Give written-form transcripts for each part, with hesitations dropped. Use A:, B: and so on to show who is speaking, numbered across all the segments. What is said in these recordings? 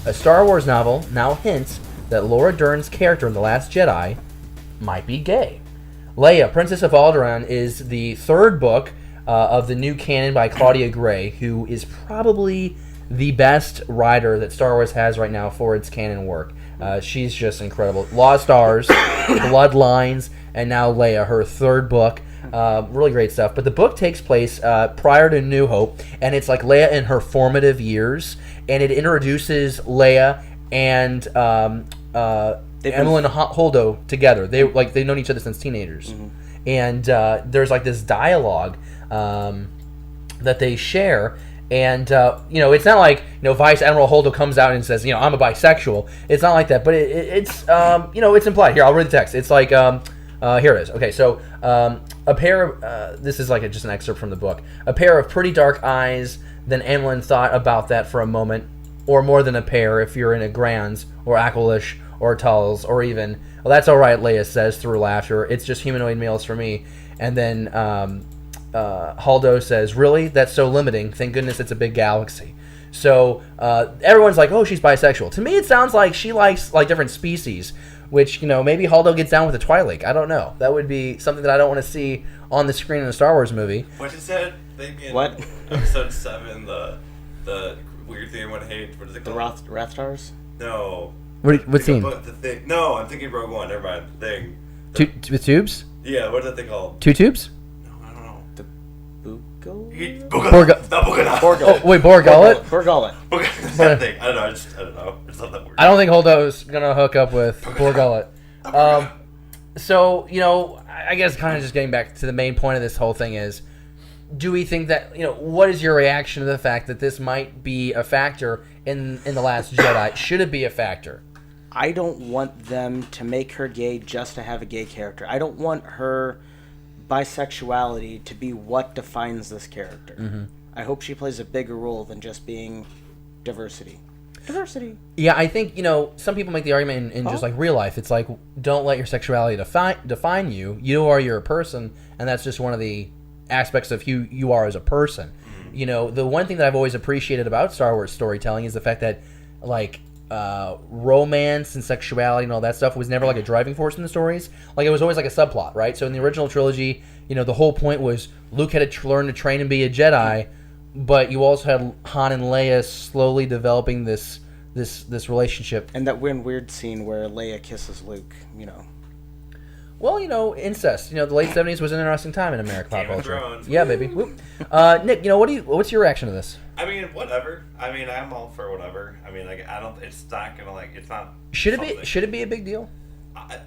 A: A Star Wars novel now hints that Laura Dern's character in The Last Jedi might be gay. Leia, Princess of Alderaan, is the third book of the new canon by Claudia Gray, who is probably the best writer that Star Wars has right now for its canon work. She's just incredible. Lost Stars, Bloodlines, and now Leia, her third book. Really great stuff. But the book takes place prior to New Hope, and it's like Leia in her formative years, and it introduces Leia and Admiral and Holdo together. They've known each other since teenagers, and there's like this dialogue that they share. And it's not like Vice Admiral Holdo comes out and says I'm a bisexual. It's not like that, but it's it's implied. Here, I'll read the text. It's like here it is. Okay, so a pair of this is like just an excerpt from the book. A pair of pretty dark eyes. Then Amlin thought about that for a moment, or more than a pair if you're in a Grans or Aqualish or Tulls or even. Well, that's all right, Leia says through laughter. It's just humanoid males for me. And then Holdo says, really? That's so limiting. Thank goodness it's a big galaxy. So everyone's like, oh, she's bisexual. To me, it sounds like she likes like different species, which, maybe Holdo gets down with the Twi'lek. I don't know. That would be something that I don't want to see on the screen in a Star Wars movie.
B: What you said? In
C: what?
B: Episode 7, the weird thing everyone hates. What is it called?
C: The Wrath Stars?
B: No.
A: What scene?
B: The thing. No, I'm thinking Rogue One. Never mind. The thing.
A: With tubes?
B: Yeah, what is that thing called?
A: Two tubes?
B: No, I don't know.
C: The Bugo?
A: Oh, wait, Borgullet?
C: Borgullet.
B: That thing. I don't know. I don't know. It's not that word.
A: I don't think Holdo's gonna hook up with Borgullet. So, I guess kind of just getting back to the main point of this whole thing is, do we think that, what is your reaction to the fact that this might be a factor in The Last Jedi? Should it be a factor?
C: I don't want them to make her gay just to have a gay character. I don't want her bisexuality to be what defines this character. Mm-hmm. I hope she plays a bigger role than just being diversity. Yeah,
A: I think, some people make the argument in just like real life. It's like, don't let your sexuality define you. You are your person, and that's just one of the aspects of who you are as a person. The one thing that I've always appreciated about Star Wars storytelling is the fact that like romance and sexuality and all that stuff was never like a driving force in the stories. Like it was always like a subplot, right? So in the original trilogy, the whole point was Luke had to learn to train and be a Jedi, but you also had Han and Leia slowly developing this relationship.
C: And that weird scene where Leia kisses Luke,
A: Well, incest. The late 70s was an interesting time in American pop culture. Yeah, baby. Nick, what's your reaction to this?
B: I mean, whatever. I mean, I'm all for whatever. I mean, like, I don't. It's not gonna it's not.
A: Should it be a big deal?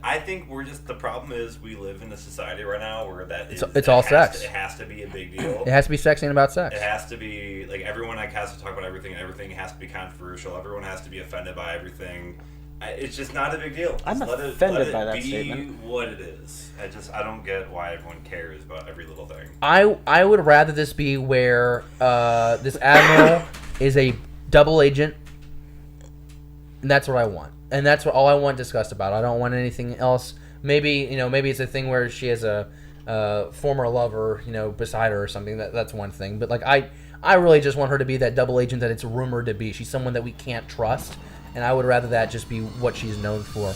B: I think the problem is we live in a society right now where
A: it's all sex.
B: It has to be a big deal.
A: It has to be sexy and about sex.
B: It has to be like everyone has to talk about everything. Everything has to be controversial. Everyone has to be offended by everything. It's just not a big deal.
C: I'm offended by that statement.
B: Let it be what it is. I don't get why everyone cares about every little thing.
A: I would rather this be where this Admiral is a double agent, and that's what I want. And that's all I want discussed about. I don't want anything else. Maybe it's a thing where she has a former lover, beside her or something. That's one thing. But like I really just want her to be that double agent that it's rumored to be. She's someone that we can't trust. And I would rather that just be what she's known for.